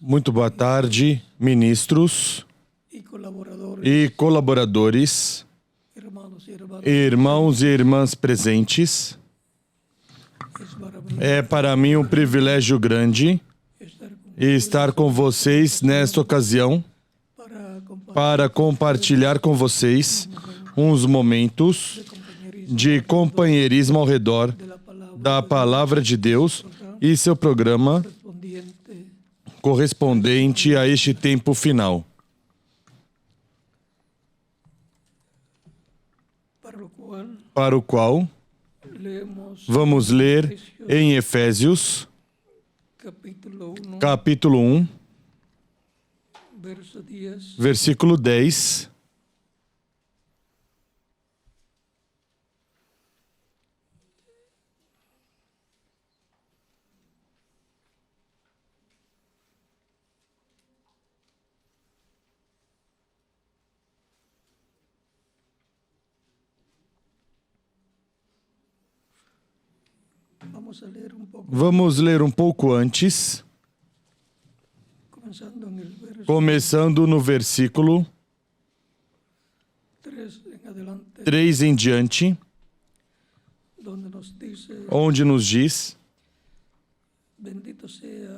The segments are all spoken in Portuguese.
Muito boa tarde, ministros e colaboradores, irmãos e irmãs presentes. É para mim um privilégio grande estar com vocês nesta ocasião para compartilhar com vocês uns momentos de companheirismo ao redor da Palavra de Deus e seu programa correspondente a este tempo final. Para o qual vamos ler em Efésios, capítulo 1, versículo 10. Vamos ler um pouco antes, começando no versículo 3 em diante, onde nos diz: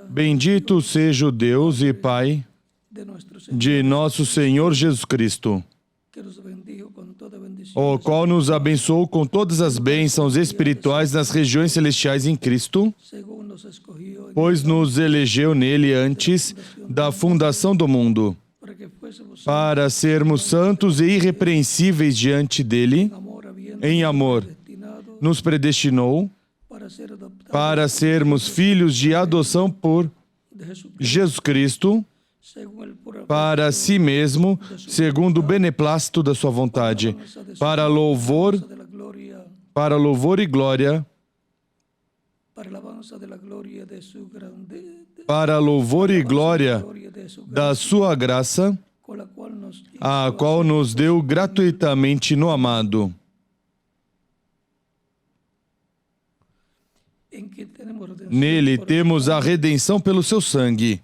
Bendito seja o Deus e Pai de nosso Senhor Jesus Cristo, o qual nos abençoou com todas as bênçãos espirituais nas regiões celestiais em Cristo, pois nos elegeu nele antes da fundação do mundo, para sermos santos e irrepreensíveis diante dele, em amor. Nos predestinou para sermos filhos de adoção por Jesus Cristo, para si mesmo, segundo o beneplácito da sua vontade, para louvor e glória, da sua graça, a qual nos deu gratuitamente no amado. Nele temos a redenção pelo seu sangue,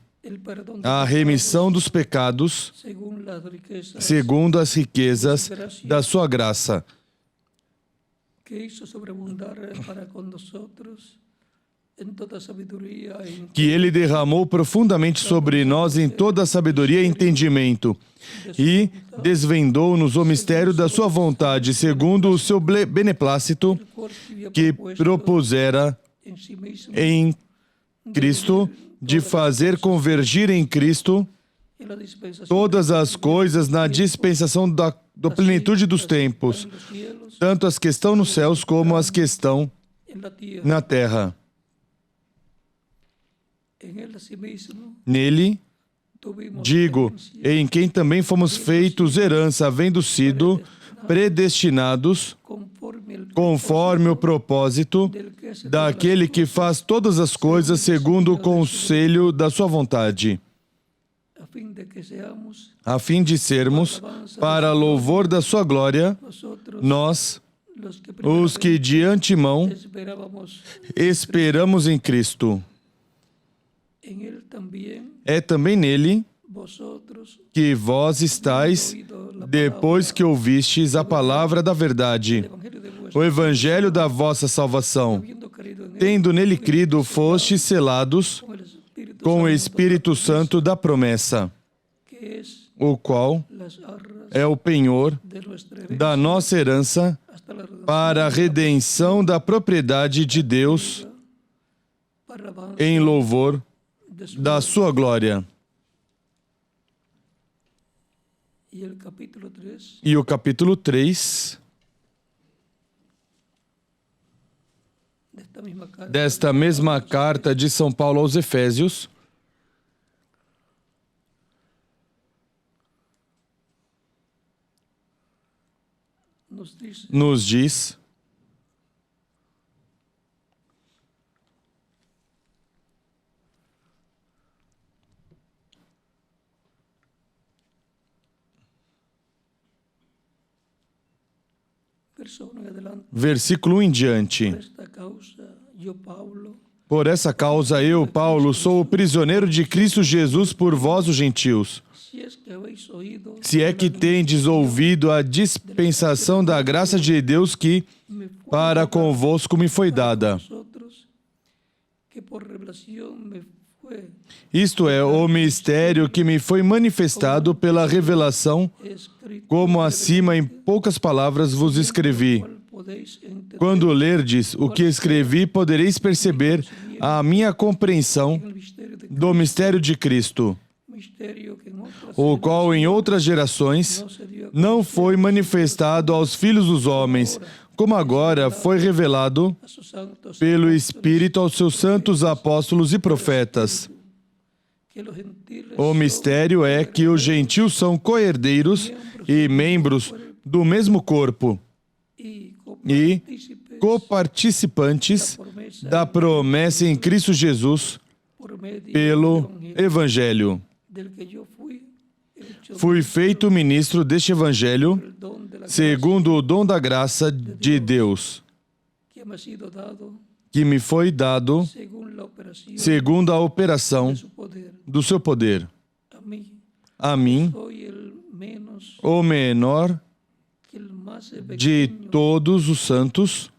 a remissão dos pecados, segundo as riquezas da sua graça, que ele derramou profundamente sobre nós em toda a sabedoria e entendimento, e desvendou-nos o mistério da sua vontade, segundo o seu beneplácito, que propusera em Cristo, de fazer convergir em Cristo todas as coisas na dispensação da plenitude dos tempos, tanto as que estão nos céus como as que estão na terra. Nele, digo, em quem também fomos feitos herança, havendo sido predestinados conforme o propósito daquele que faz todas as coisas segundo o conselho da sua vontade, a fim de sermos, para louvor da sua glória, nós, os que de antemão esperamos em Cristo. É também nele que vós estáis, depois que ouvistes a palavra da verdade, o evangelho da vossa salvação. Tendo nele crido, fostes selados com o Espírito Santo da promessa, o qual é o penhor da nossa herança para a redenção da propriedade de Deus em louvor da sua glória. E o capítulo 3 desta mesma carta de São Paulo aos Efésios nos diz: Versículo 1 em diante. Por essa causa eu, Paulo, sou o prisioneiro de Cristo Jesus por vós, os gentios. Se é que tendes ouvido a dispensação da graça de Deus que para convosco me foi dada. Isto é, o mistério que me foi manifestado pela revelação, como acima em poucas palavras vos escrevi. Quando lerdes o que escrevi, podereis perceber a minha compreensão do mistério de Cristo, o qual em outras gerações não foi manifestado aos filhos dos homens, como agora foi revelado pelo Espírito aos seus santos apóstolos e profetas. O mistério é que os gentios são co-herdeiros e membros do mesmo corpo e coparticipantes da promessa em Cristo Jesus pelo Evangelho. Fui feito ministro deste Evangelho segundo o dom da graça de Deus, que me foi dado segundo a operação do seu poder. A mim, o menor de todos os santos,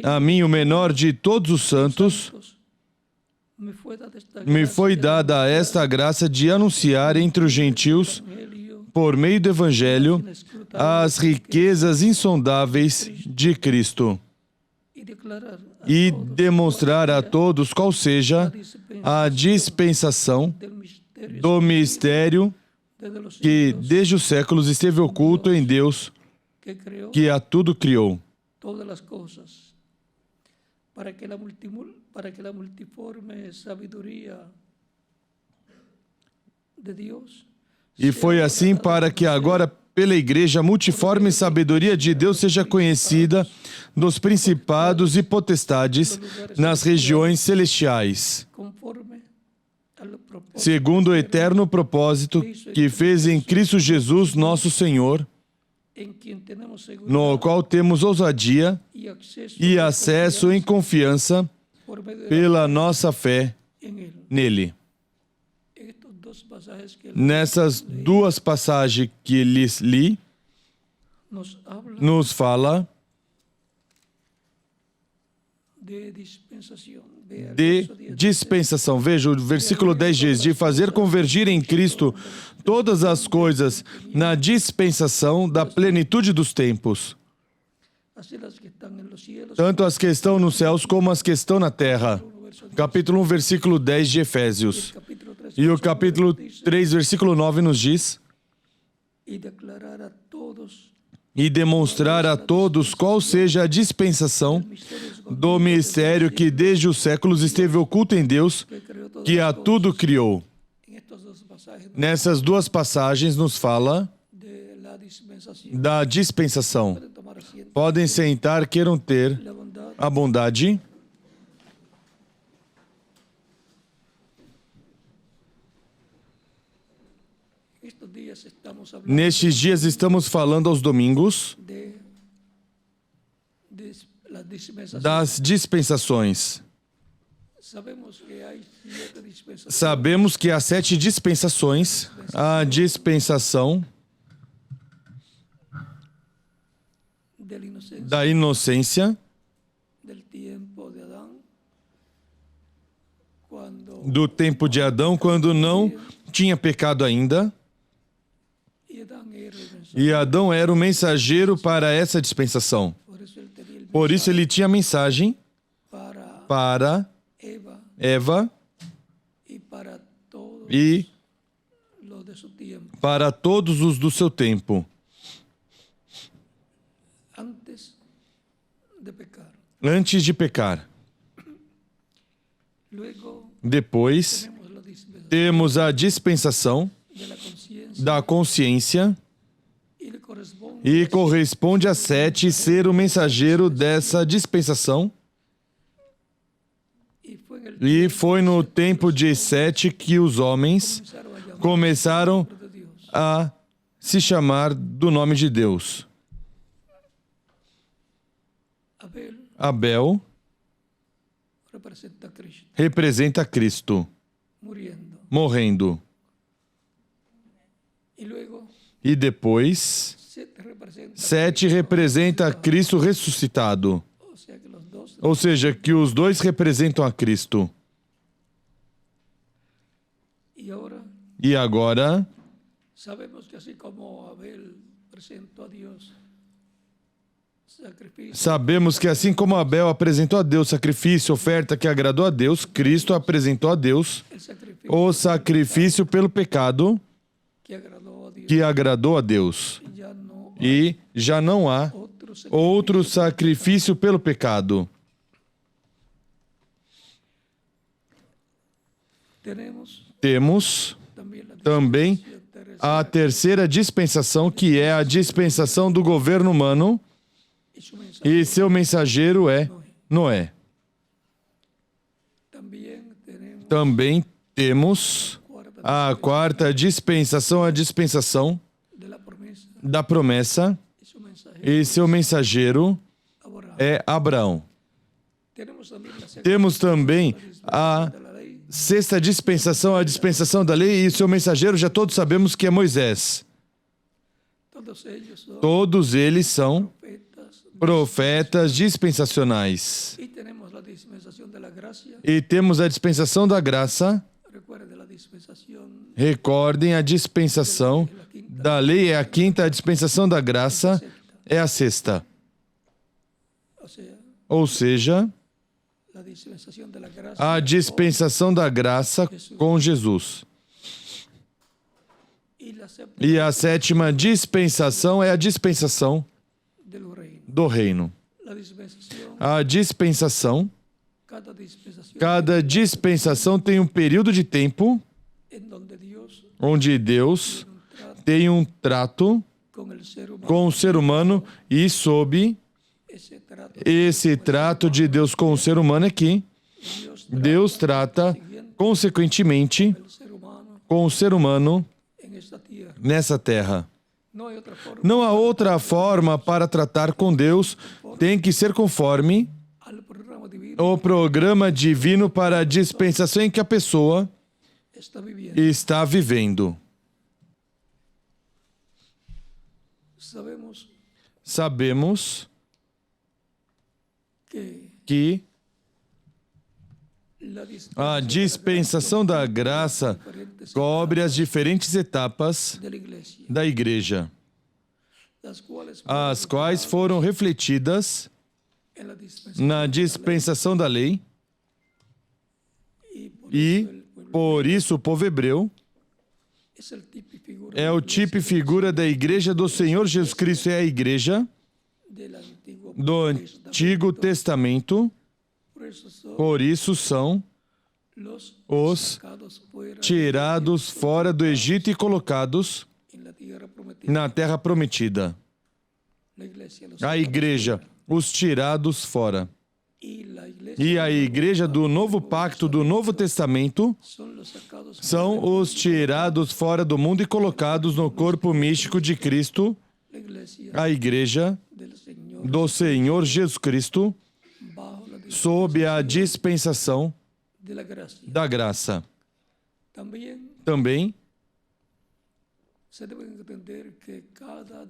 a mim, o menor de todos os santos, me foi dada esta graça de anunciar entre os gentios, por meio do Evangelho, as riquezas insondáveis de Cristo e demonstrar a todos qual seja a dispensação do mistério que desde os séculos esteve oculto em Deus, que a tudo criou. Para que a multiforme sabedoria de Deus. E foi assim para que agora, pela Igreja, a multiforme sabedoria de Deus seja conhecida dos principados e potestades nas regiões celestiais, segundo o eterno propósito que fez em Cristo Jesus, nosso Senhor, no qual temos ousadia e acesso em confiança pela nossa fé nele. Nessas duas passagens que lhes li, nos fala de dispensação. Veja, o versículo 10 diz, de fazer convergir em Cristo todas as coisas na dispensação da plenitude dos tempos, tanto as que estão nos céus como as que estão na terra. Capítulo 1, versículo 10 de Efésios. E o capítulo 3, versículo 9 nos diz, e demonstrar a todos qual seja a dispensação do mistério que desde os séculos esteve oculto em Deus, que a tudo criou. Nessas duas passagens nos fala da dispensação. Podem sentar, queiram ter a bondade. Nestes dias estamos falando aos domingos das dispensações. Sabemos que há 7 dispensações. A dispensação da inocência, do tempo de Adão, quando não tinha pecado ainda. E Adão era o mensageiro para essa dispensação. Por isso ele tinha mensagem para Eva e para todos os do seu tempo. Antes de pecar. Depois, temos a dispensação da consciência e corresponde a 7 ser o mensageiro dessa dispensação. E foi no tempo de 7 que os homens começaram a se chamar do nome de Deus. Abel representa a Cristo representa Cristo muriendo. morrendo. Y luego, E depois, 7 representa, 7 representa Cristo ressuscitado. o sea que los dos. Ou seja, que os dois representam a Cristo. Y ahora E agora, sabemos que así como Abel presentó a Dios sacrificio, sabemos que assim como Abel apresentou a Deus sacrifício, oferta que agradou a Deus, Cristo apresentou a Deus el sacrificio o sacrifício pelo pecado que agradó a Dios, que agradou a Deus. ya no E já não há otro sacrificio. outro sacrifício pelo pecado. Temos também a terceira dispensação, que é a dispensação do governo humano, e seu mensageiro é Noé. Também temos a quarta dispensação, a dispensação da promessa, e seu mensageiro é Abraão. Temos também a sexta dispensação, a dispensação da lei, e seu mensageiro já todos sabemos que é Moisés. Todos eles são profetas dispensacionais. E temos a dispensação da graça. Recordem, a dispensação da lei é a quinta, a dispensação da graça é a sexta. Ou seja, a dispensação da graça com Jesus. E a sétima dispensação é a dispensação do reino. A dispensação, cada dispensação tem um período de tempo onde Deus tem um trato com o ser humano, e sob esse trato de Deus com o ser humano é que Deus trata, consequentemente, com o ser humano nessa terra. Não há outra forma para tratar com Deus, tem que ser conforme o programa divino para a dispensação em que a pessoa está vivendo. Sabemos que a dispensação da graça cobre as diferentes etapas da igreja, as quais foram refletidas na dispensação da lei, e, por isso, o povo hebreu é o tipo e figura da igreja do Senhor Jesus Cristo, é a igreja do Antigo Testamento. Por isso são os tirados fora do Egito e colocados na terra prometida. A igreja, os tirados fora. E a igreja do Novo Pacto, do Novo Testamento, são os tirados fora do mundo e colocados no corpo místico de Cristo, a igreja do Senhor Jesus Cristo, sob a dispensação da graça. Também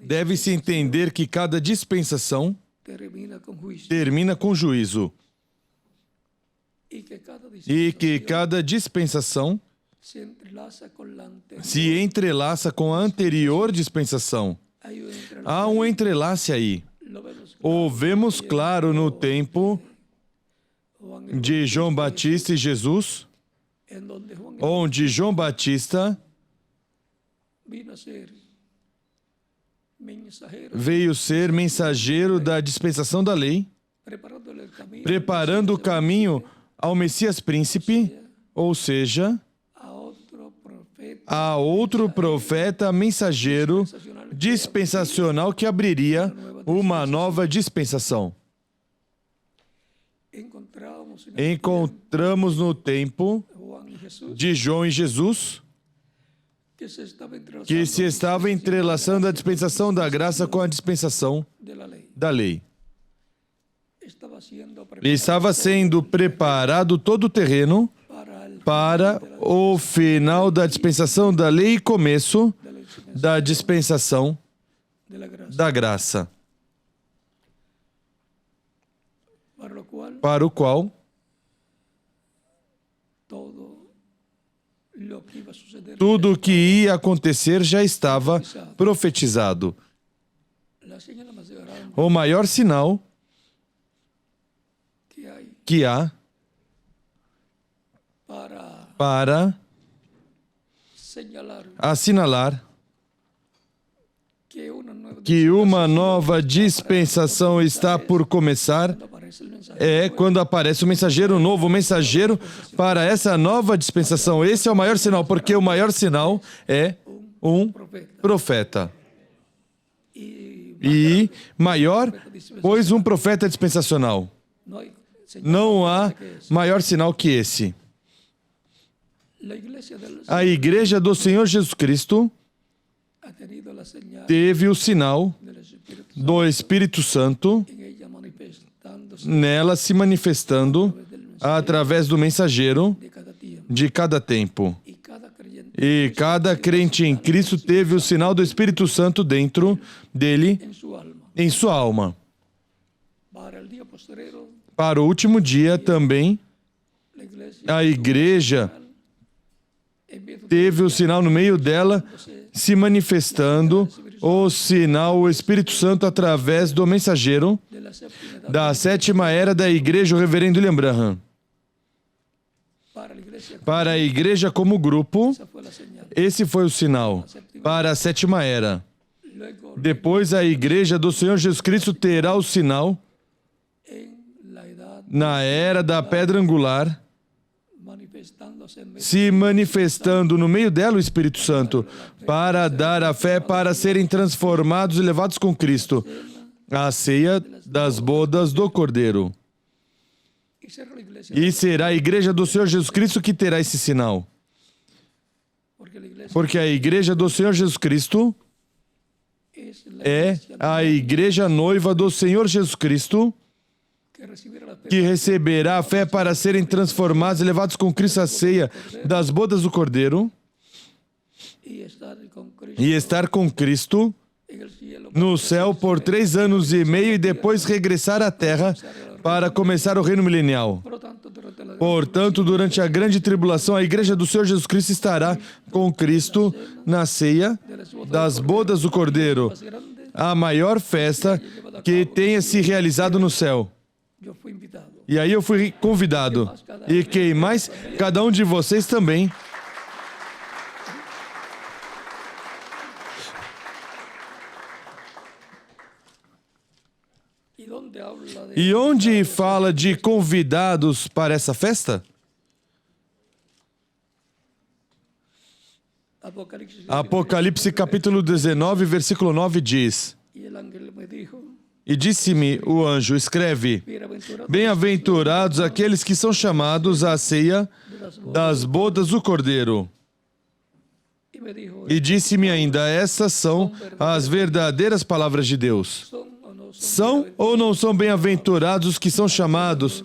deve-se entender que cada dispensação termina com juízo, e que cada dispensação se entrelaça com a anterior dispensação. Há um entrelace aí. O vemos claro no tempo de João Batista e Jesus, onde João Batista veio ser mensageiro da dispensação da lei, preparando o caminho ao Messias Príncipe, ou seja, a outro profeta mensageiro dispensacional que abriria uma nova dispensação. Encontramos no tempo de João e Jesus que se estava entrelaçando a dispensação da graça com a dispensação da lei. estaba siendo estava sendo preparado todo o terreno para o final da dispensação da lei e começo da dispensação de la gracia, da graça, para lo cual para o qual todo lo que iba a suceder, tudo o que ia acontecer já estava profetizado. la señal más grande O maior sinal que há para señalar assinalar que que uma una nueva nova dispensação está por começar aparece el mensaje é quando aparece o mensageiro novo, o mensageiro para essa nova dispensação. Esse é o maior sinal, porque o maior sinal é um profeta. E maior, pois um profeta dispensacional. no hay señal Não há que es. maior sinal que esse. La iglesia del A igreja do Senhor Jesus Cristo ha tenido la señal teve o sinal del Espíritu do Espírito Santo en ella manifestándose nela se manifestando através do mensageiro de cada tiempo, de cada tempo. y cada creyente E cada crente em Cristo teve o sinal do Espírito Santo dentro dele, en su alma. em sua alma. Para el día postrero, Para o último dia também, la iglesia a igreja en vez de teve o sinal no meio dela se manifestando, o sinal, o Espírito Santo através do mensageiro la séptima edad, da sétima era da igreja, o reverendo William Branham. para la iglesia, Para a igreja como grupo, esa fue la señal. esse foi o sinal. Para a sétima era. Luego, Depois a igreja do Senhor Jesus Cristo terá o sinal en la edad, na era da pedra angular, manifestándose en medio se manifestando no meio dela o Espírito Santo, para dar a fé para serem transformados e levados com Cristo, a ceia das bodas do Cordeiro. y ser la iglesia, E será a igreja do Senhor Jesus Cristo que terá esse sinal. porque la iglesia Porque a igreja do Senhor Jesus Cristo es la é iglesia a igreja noiva do Senhor Jesus Cristo, que recibirá la fe que receberá a fé para serem transformados e levados com Cristo à ceia das bodas do Cordeiro y estar con Cristo e estar com Cristo en el cielo. no céu por 3 anos e meio e depois regressar à terra para começar o reino milenial. Por lo tanto, durante la Portanto, durante a grande tribulação, a igreja do Senhor Jesus Cristo estará com Cristo na ceia das bodas do Cordeiro, más grande, a maior festa que tenha se realizado no céu. yo fui invitado. E aí eu fui convidado. E quem mais? Cada um de vocês também. ¿Y dónde habla de E onde fala de convidados para essa festa? Apocalipsis? Apocalipse capítulo 19, versículo 9 diz: Y el ángel me dijo, E disse-me o anjo, escreve: bienaventurado Bem-aventurados aqueles que são chamados à ceia das bodas do Cordeiro. y me dijo, E disse-me ainda: Essas são as verdadeiras palavras de Deus. ¿son o no son São ou não são bem-aventurados os que são chamados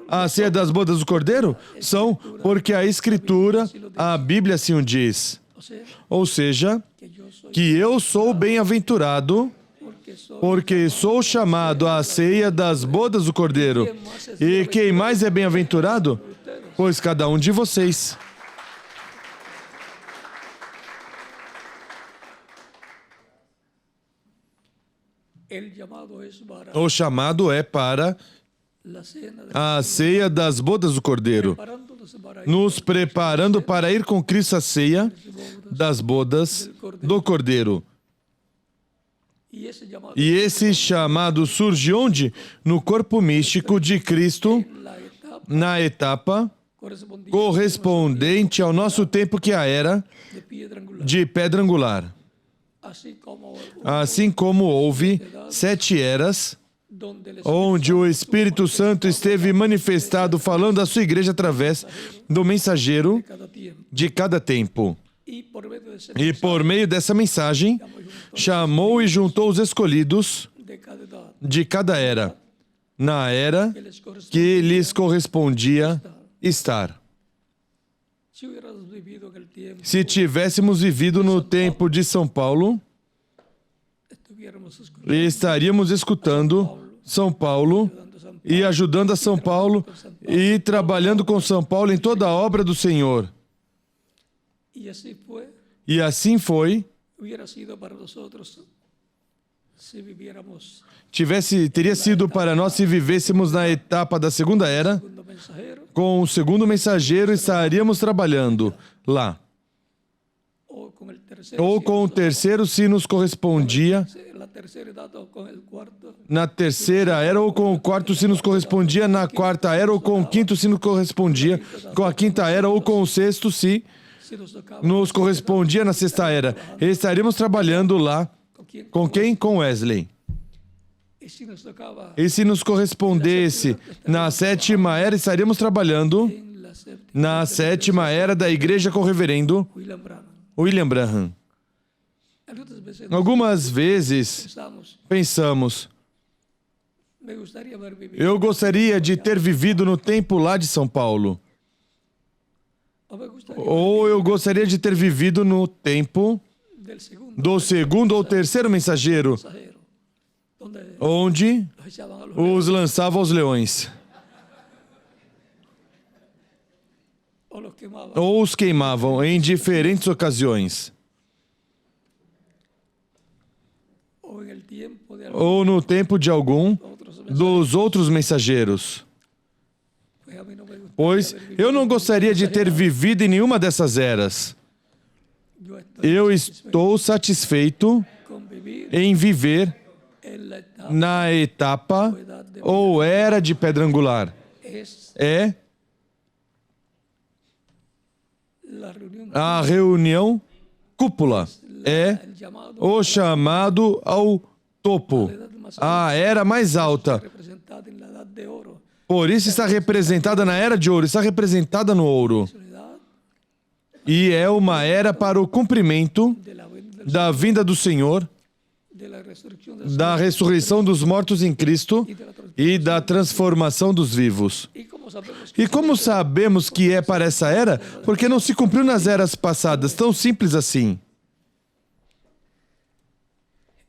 à ceia das bodas do Cordeiro? São, porque a Escritura, a Bíblia assim o diz. O sea, Ou seja, que yo soy, que eu sou bem-aventurado porque soy porque sou chamado à ceia das bodas do Cordeiro. E quem mais é bem-aventurado? Pois cada um de vocês. el llamado es para O chamado é para la cena, a ceia das bodas do Cordeiro, preparándonos para ir nos preparando para ir com Cristo à ceia das bodas do Cordeiro. y ese llamado E esse chamado surge onde? No corpo místico de Cristo, la etapa na etapa correspondente ao nosso tempo, que é a era de piedra angular, de pedra angular. Assim como houve 7 eras, donde el onde o Espírito Santo esteve manifestado falando à sua igreja através do mensageiro cada tiempo, de cada tempo. y por medio de ese E por meio dessa mensagem, chamou e juntou os escolhidos de cada edad, de cada era, na era que les corresponde. que lhes correspondia estar. Si hubiéramos vivido aquel tiempo, Se tivéssemos vivido no tempo de São Paulo, estuviéramos escuchando estaríamos escutando São Paulo e ajudando a São Paulo e trabalhando com São Paulo em toda a obra do Senhor. y así fue, E assim foi, hubiera sido para nosotros si viviéramos teria sido para nós se vivêssemos na etapa da segunda era, segundo mensajero com o segundo mensageiro estaríamos trabalhando lá. o con el tercero, Ou com o terceiro se nos correspondia la tercera edad o con el cuarto, na terceira era, ou com o quarto se nos correspondia na quarta era, ou com o quinto se nos correspondia com a quinta era, ou com o sexto se si nos tocaba nos correspondia na sexta era. Estaríamos trabalhando lá con quién, com quem? Com Wesley. y si nos tocaba E se nos correspondesse na sétima era, estaríamos trabalhando en la séptima, na sétima era da igreja com o reverendo William Branham. William Branham. Algunas veces Algumas vezes pensamos, me gustaría haber vivido eu gostaria de ter vivido no tempo lá de São Paulo. o me gustaría Ou eu gostaria de ter vivido no tempo del segundo do segundo ou terceiro mensageiro, mensajero, donde onde los echaban a los os lançava aos leões, o los quemaban, ou os queimavam em diferentes ocasiões, o en el tiempo de ou no tempo de algum otros dos outros mensageiros. pues a mí no me gusta Pois eu não gostaria de ter vivido em nenhuma dessas eras. yo estoy Eu estou satisfeito con vivir em viver en la etapa na etapa ou era de pedra angular. es É la reunión a reunião cúpula. É el llamado o chamado ao topo, a era mais alta. representada en la edad de oro, Por isso está representada na era de ouro, está representada no ouro. la edad E é uma era para o cumprimento de la venida da vinda do Senhor, de la resurrección de da ressurreição dos mortos em Cristo y de la transformación. e da transformação dos vivos. Y como sabemos que E como sabemos que é para essa era? Porque não se cumpriu nas eras passadas, tão simples assim.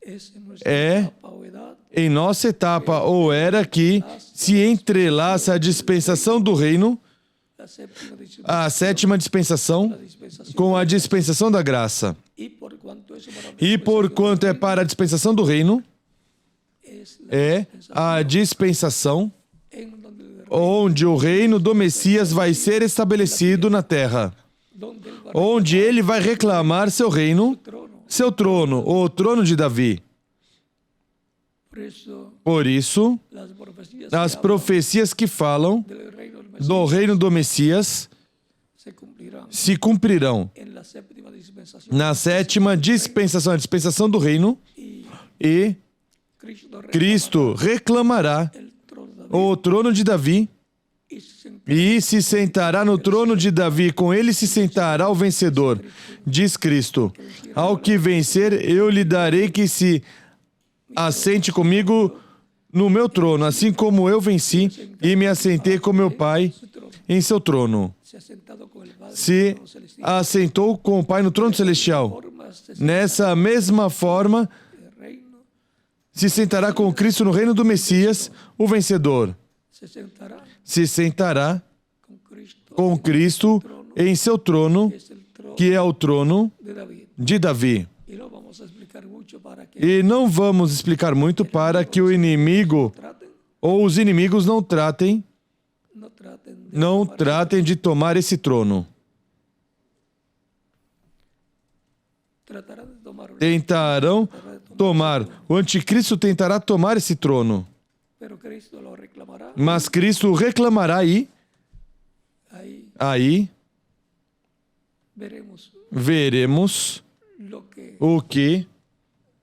es en nuestra É etapa o edad em nossa etapa ou era que se entrelaça a dispensação do reino, la séptima disciplina, a sétima dispensação, dispensación, com a dispensação da graça. y por cuanto eso para E porquanto é para a dispensação do reino, es la é a dispensação en donde el onde o reino do Messias vai ser estabelecido na terra, donde él va a onde ele vai reclamar seu reino, trono. seu trono, o trono de Davi. Por eso Por isso, las as profecias que falam del reino del Mesías do reino do Messias se cumplirán se cumprirão en la séptima dispensación. na sétima dispensação, a dispensação do reino, e Cristo reclamará el trono de David o trono de Davi y se sentará e se sentará no trono de Davi. Com ele se sentará o vencedor, diz Cristo. Ao que vencer, eu lhe darei que se assente comigo no meu trono, assim como eu venci e me assentei com meu Pai su trono. em seu trono. Se ha sentado con el Padre Se en el trono celestial. assentou com o Pai no trono celestial. Formas de Nessa mesma forma, reino se sentará com Cristo no reino do Messias, o vencedor. se sentará Se sentará con Cristo, com Cristo em seu trono, que es el trono que é o trono de David. de Davi. Y no vamos a explicar mucho para que E não vamos explicar muito para que o inimigo traten, ou os inimigos não tratem no traten de de tomar esse trono. tratarán de tomar Tentarão tomar. O anticristo tentará tomar esse trono. pero Cristo lo reclamará. Mas Cristo reclamará aí veremos Lo que o que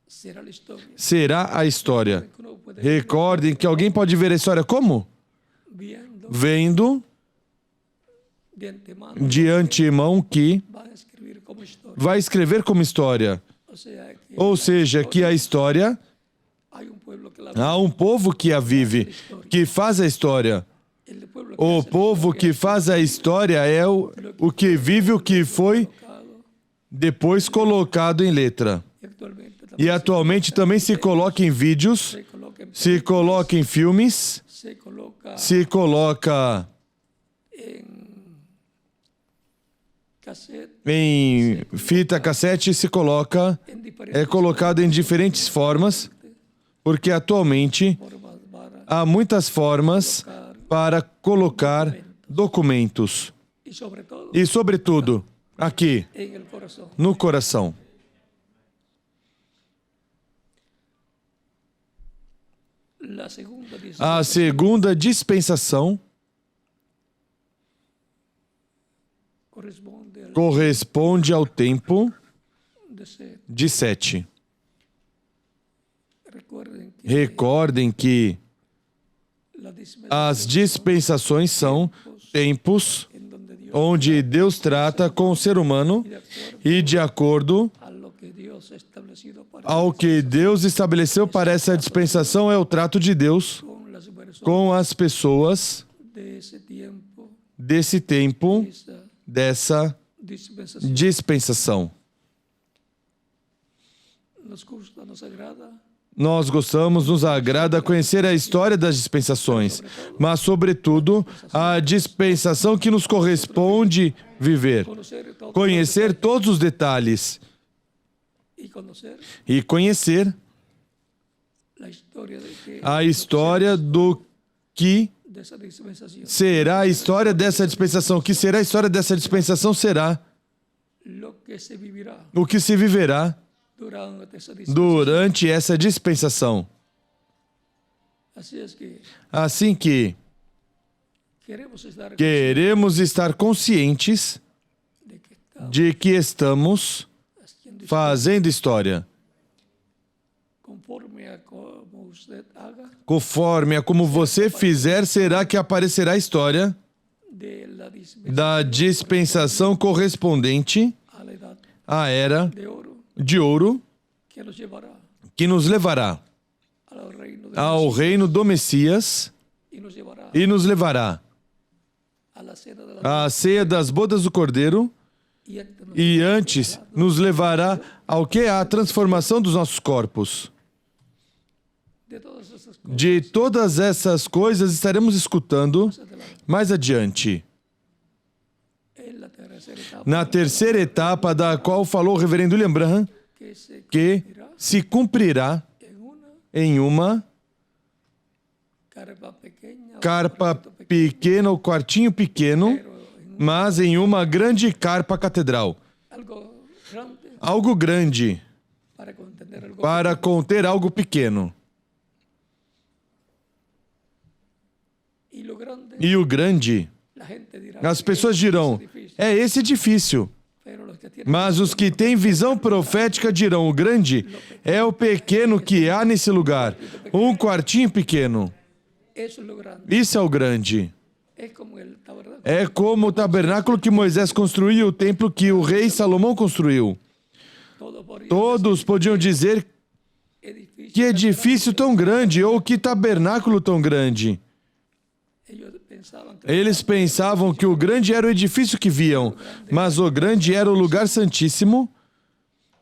será la historia. será a história. Que uno puede Recordem que alguém pode ver a história como? viendo Vendo de antemano de antemão que va a escribir como historia. vai escrever como história. O sea que Ou seja, que a história hay un pueblo que la Há um povo que a vive, que faz a história. el pueblo O hace la povo que faz a história é o que vive o que foi colocado, depois colocado em letra. y actualmente también E atualmente também se coloca em vídeos, se coloca en, se coloca em filmes, se coloca se coloca en cassette, em fita cassete, se coloca, en diferentes é colocado em diferentes formas, porque atualmente formas para há muitas formas para colocar documentos. y E, sobretudo, aqui, en el corazón. no coração. La segunda dice, A segunda dispensação corresponde al corresponde ao tempo de ser. de 7. Recuerden que Recordem que la dispensación as dispensações são tempos en donde Dios, onde Deus trata com o ser humano e de acordo a lo que Dios ha establecido para ao que Deus estabeleceu para essa dispensação é o trato de Deus con las personas com as pessoas de ese tiempo, desse tempo, esa dessa dispensación. dispensação. Nos gusta, nos agrada, Nós gostamos, nos agrada conhecer a história das dispensações, mas, sobretudo, a dispensação que nos corresponde viver. conocer todo Conhecer todos os detalhes y conocer e conhecer la historia de que a história do que de esa dispensación, será a história dessa dispensação. O que será a história dessa dispensação será lo que se vivirá o que se viverá durante esa dispensación. durante essa dispensação. Así es que Assim que queremos queremos estar estar conscientes de que estamos de que estamos haciendo fazendo história. conforme a como usted haga Conforme a como você fizer, será que aparecerá a história de la dispensación da dispensação correspondente a la edad à era de oro de ouro que nos llevará que nos levará al reino de ao Dios reino do Messias y nos llevará e nos levará a la cena de la à ceia das bodas do Cordeiro y antes nos e antes nos levará ao que? À transformação dos nossos corpos. de todas esas cosas De todas essas coisas estaremos escutando adelante. mais adiante. En la tercera etapa Na terceira etapa da qual falou o reverendo William Branham, que se que se cumprirá en una em uma carpa pequeña o carpa cuartito pequeño, pequena ou quartinho pequeno, pero en mas em uma grande carpa catedral. algo grande Algo grande para contener algo para conter algo pequeno. y lo grande E o grande, la gente dirá as pessoas dirão, difícil, esse é difícil. pero los que tienen Mas os que têm visão profética dirão, o grande é o pequeno que há nesse lugar. Um quartinho pequeno. eso es lo grande, Isso é o grande. es como el tabernáculo, É como o tabernáculo que Moisés construiu e o templo que o rei Salomão construiu. todo por Todos podiam dizer edificio que edifício tão grande ou que tabernáculo tão grande. ellos pensaban que Eles pensavam que o grande era o edifício que viam, mas o grande era o lugar santíssimo,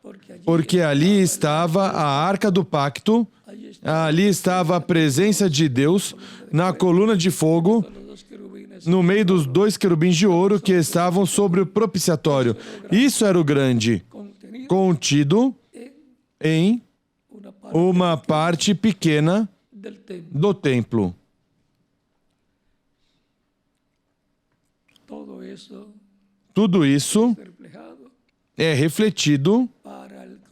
porque allí, porque ali estava a arca do pacto, allí están ali estava a presença de Deus na coluna de fogo, los dos querubines no meio dos dois querubins de ouro que estavam sobre o propiciatório. Isso era o grande, contenidos contido en em una parte uma parte pequena del templo. do templo. Todo eso Tudo isso reflejado é refletido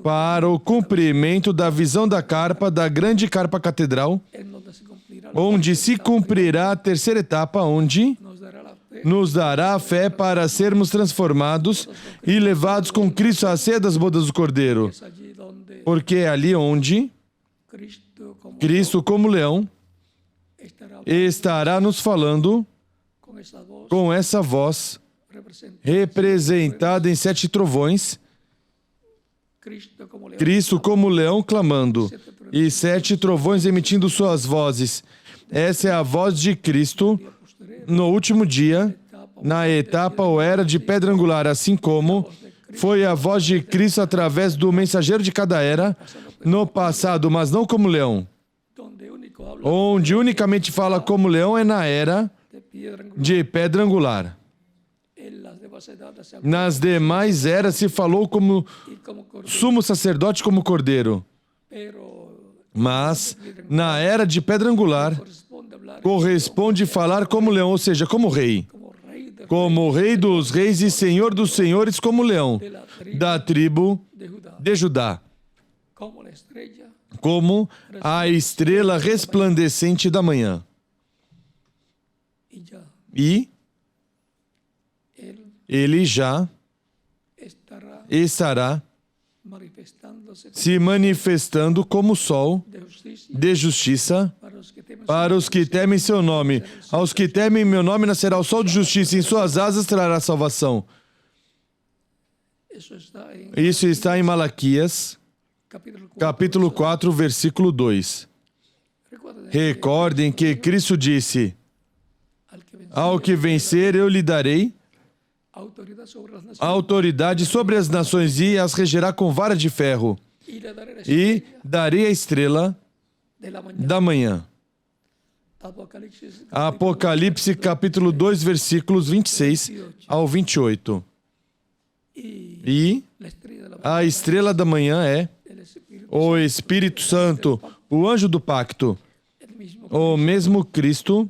para o cumprimento da visão da carpa, da grande carpa catedral, en donde se cumplirá onde se cumprirá a terceira etapa, onde nos dará la fe nos dará a fé para sermos transformados e levados com Cristo à ceia das bodas do Cordeiro. es allí donde Porque é ali onde Cristo como Cristo, como leão, estará estará nos falando con esa voz com essa voz representando representada em 7 trovões, Cristo como león Cristo como leão clamando. e 7 trovões emitindo suas vozes. Essa é a voz de Cristo no último dia, na etapa ou era de pedra angular, assim como foi a voz de Cristo através do mensageiro de cada era no passado, mas não como leão. Onde unicamente fala como leão é na era de pedra angular. Nas demais eras se falou como sumo sacerdote, como cordeiro. Mas na era de pedra angular corresponde falar como leão, ou seja, como rei. Como rei dos reis e senhor dos senhores, como leão da tribo de Judá. Como a estrela resplandecente da manhã. E ele já estará se manifestando como sol de justiça para os que temem seu nome. Aos que temem meu nome nascerá o sol de justiça, e em suas asas trará salvação. Isso está em Malaquias, capítulo 4, versículo 2. Recordem que Cristo disse: ao que vencer eu lhe darei autoridade sobre as nações e as regerá com vara de ferro, e darei a estrela da manhã. Apocalipse capítulo 2, versículos 26 ao 28. E a estrela da manhã é o Espírito Santo, o anjo do pacto, o mesmo Cristo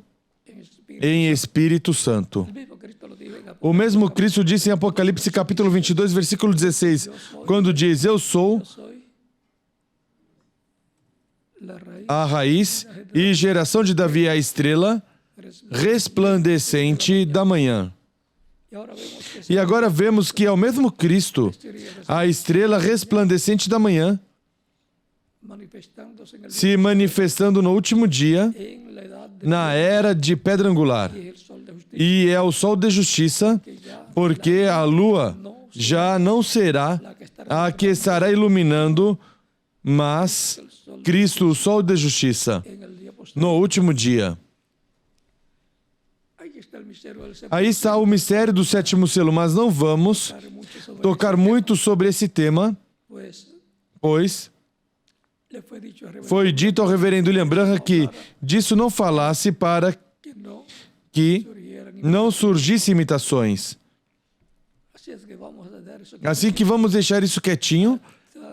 em Espírito Santo. O mesmo Cristo disse em Apocalipse capítulo 22, versículo 16, quando diz: eu sou a raiz e geração de Davi, a estrela resplandecente da manhã. E agora vemos que é o mesmo Cristo, a estrela resplandecente da manhã, se manifestando no último dia, na era de pedra angular. E é o sol de justiça, porque a lua já não será a que estará iluminando, mas Cristo, o sol de justiça, no último dia. Aí está o mistério do sétimo selo, mas não vamos tocar muito sobre esse tema, pois foi dito ao reverendo William Branham que disso não falasse para que não surgissem imitações. Assim que vamos deixar isso quietinho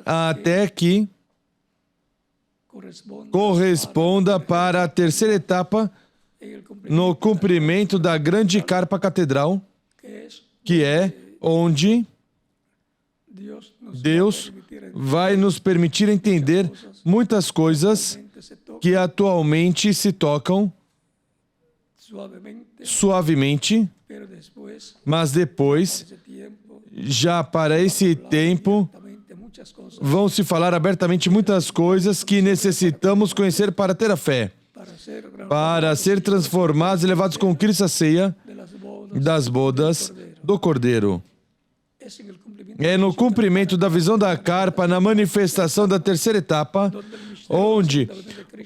até que corresponda para a terceira etapa no cumprimento da grande carpa catedral, que é onde Deus vai nos permitir entender muitas coisas que atualmente se tocam suavemente, mas depois, já para esse tempo, vão se falar abertamente muitas coisas que necessitamos conhecer para ter a fé, para ser transformados e levados com Cristo à ceia das bodas do Cordeiro. É no cumprimento da visão da carpa, na manifestação da terceira etapa, onde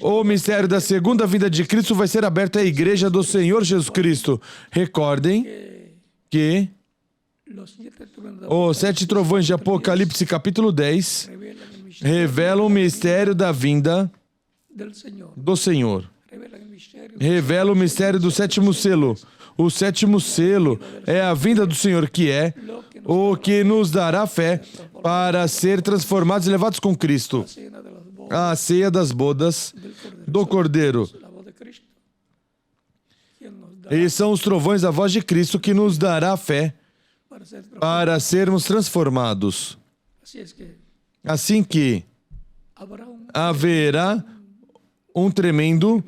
o mistério da segunda vinda de Cristo vai ser aberto à igreja do Senhor Jesus Cristo. Recordem que os 7 trovões de Apocalipse capítulo 10 revelam o mistério da vinda do Senhor. Revela o mistério do sétimo selo. O sétimo selo é a vinda do Senhor, que é o que nos dará fé para ser transformados e levados com Cristo. A ceia das bodas do Cordeiro. E são os trovões da voz de Cristo que nos dará fé para sermos transformados. Assim que haverá um tremendo,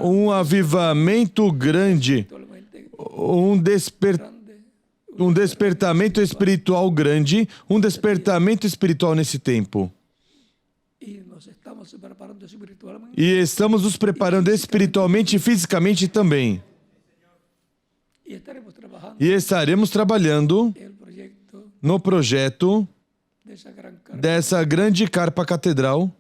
um avivamento grande, um despertamento espiritual grande, um despertamento espiritual nesse tempo. E estamos nos preparando espiritualmente e fisicamente também. E estaremos trabalhando no projeto dessa grande carpa catedral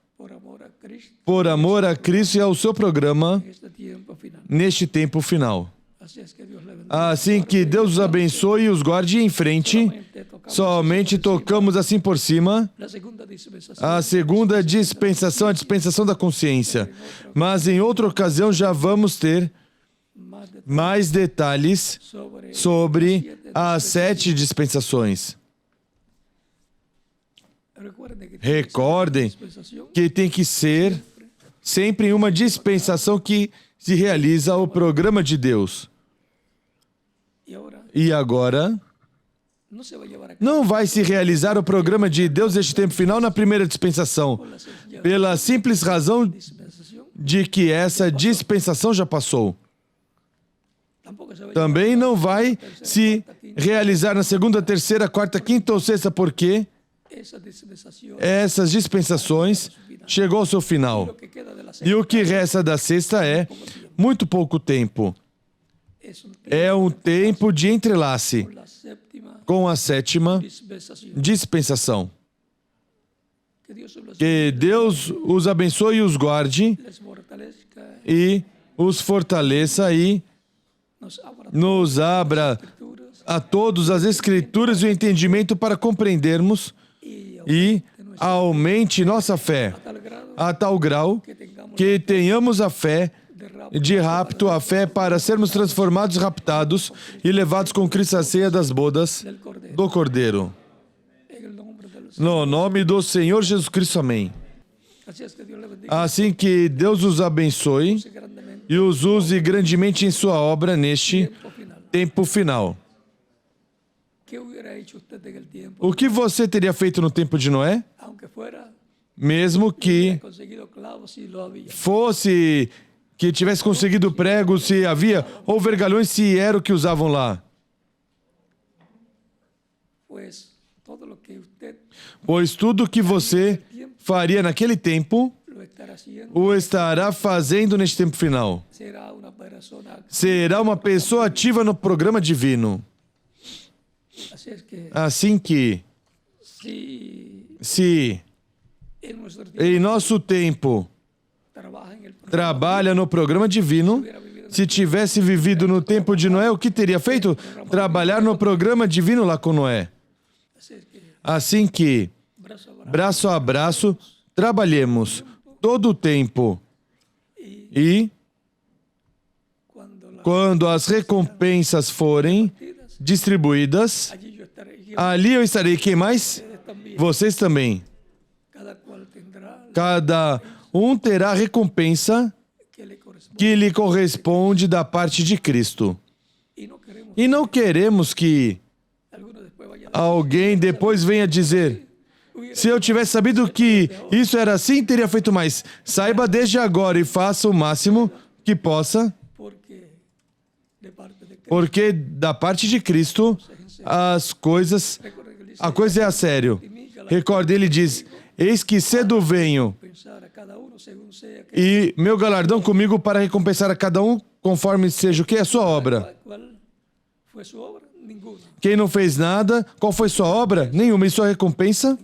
por amor a Cristo e ao seu programa en este tiempo final. neste tempo final. Así es que Dios le bendiga. Assim que Deus os abençoe e os guarde em frente. Somente tocamos assim por cima. La segunda dispensación A segunda dispensação, a dispensação da consciência. Mas em outra ocasião já vamos ter más de mais detalhes sobre sobre as 7 dispensações. recuerden que Recordem dispensación que tem que ser sempre uma dispensação que se realiza o programa de Deus. y ahora E agora, no se va a llevar a cabo não vai se realizar o programa de Deus neste tempo final na primeira dispensação, por la sencilla pela simples razão dispensación, de que essa dispensação já passou. tampoco se va a llevar Também não vai se realizar na segunda, terceira, quarta, quinta ou sexta, porque esa dispensación essas dispensações chegou ao seu final. lo que queda de la E o que resta da sexta é muito pouco tempo. es un É um tempo de entrelace la séptima com a 7ª dispensación. dispensação. Que Dios los Que Deus os abençoe e os guarde les fortalezca, e os fortaleça e nos abra nos abra escrituras a todos as escrituras e o entendimento para compreendermos y e aumente nossa fé a tal grado a tal grau que tengamos que tenhamos a fé de rápido de rapto, a fé para sermos transformados, raptados e levados com Cristo à ceia das bodas del Cordero. do Cordeiro. En el nombre de los No nome do Senhor Jesus Cristo, amém. Así es que Dios le bendiga Assim que Deus os abençoe grandemente e os use grandemente em sua obra neste tiempo final. tempo final. ¿Qué hubiera hecho usted en el tiempo? O que você teria feito no tempo de Noé? Aunque fuera Mesmo que conseguido clavos si lo había. fosse que tivesse conseguido pregos, se havia, ou vergalhões, se era o que usavam lá. Pues todo lo que usted Pois tudo que você faria naquele tempo, lo estará haciendo o estará fazendo neste tempo final. será una persona. Será uma pessoa ativa no programa divino. Así es que Assim que, se en nuestro tiempo em nosso tempo trabaja en el programa, trabalha no programa divino, se tivesse vivido no tempo de Noé, o que teria feito? Trabalhar no programa divino lá com Noé. así es que Assim que, brazo a brazo braço a braço, trabalhemos todo o tempo. E, cuando las quando as recompensas forem distribuídas, allí yo estaré y ali eu estarei. Quem mais? ustedes también. Vocês também. Cada cual tendrá Cada um terá a recompensa que le corresponde. que lhe corresponde da parte de Cristo. Y no queremos E não queremos que alguno después vaya a alguém depois venha dizer: se eu tivesse sabido que isso era assim, teria feito mais. Saiba desde agora e faça o máximo que possa, porque de parte de Cristo. porque da parte de Cristo as coisas, Recuerda que él dice, a coisa é a sério. Recorde, ele diz: eis que cedo venho, pensar a cada uno según sea que e meu galardão comigo para recompensar a cada um conforme seja o que é a sua obra. cuál fue su obra, ninguna. Quem não fez nada, qual foi sua obra? Nenhuma. E sua recompensa?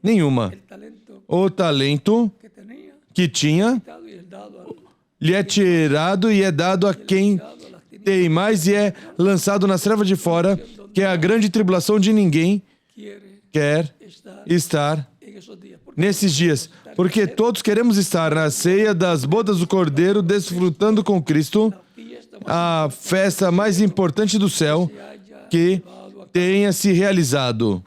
Nenhuma. El talento O talento que tenía que tinha dado y el dado lhe é tirado e é dado a quem a las tinieblas tem mais e é lançado nas trevas de fora, que é a grande tribulação de ninguém quiere quer estar estar en esos días. Porque nesses dias. Porque todos queremos estar na ceia das bodas do Cordeiro, desfrutando com Cristo la fiesta más a festa mais importante do céu se haya que llevado a tenha se realizado.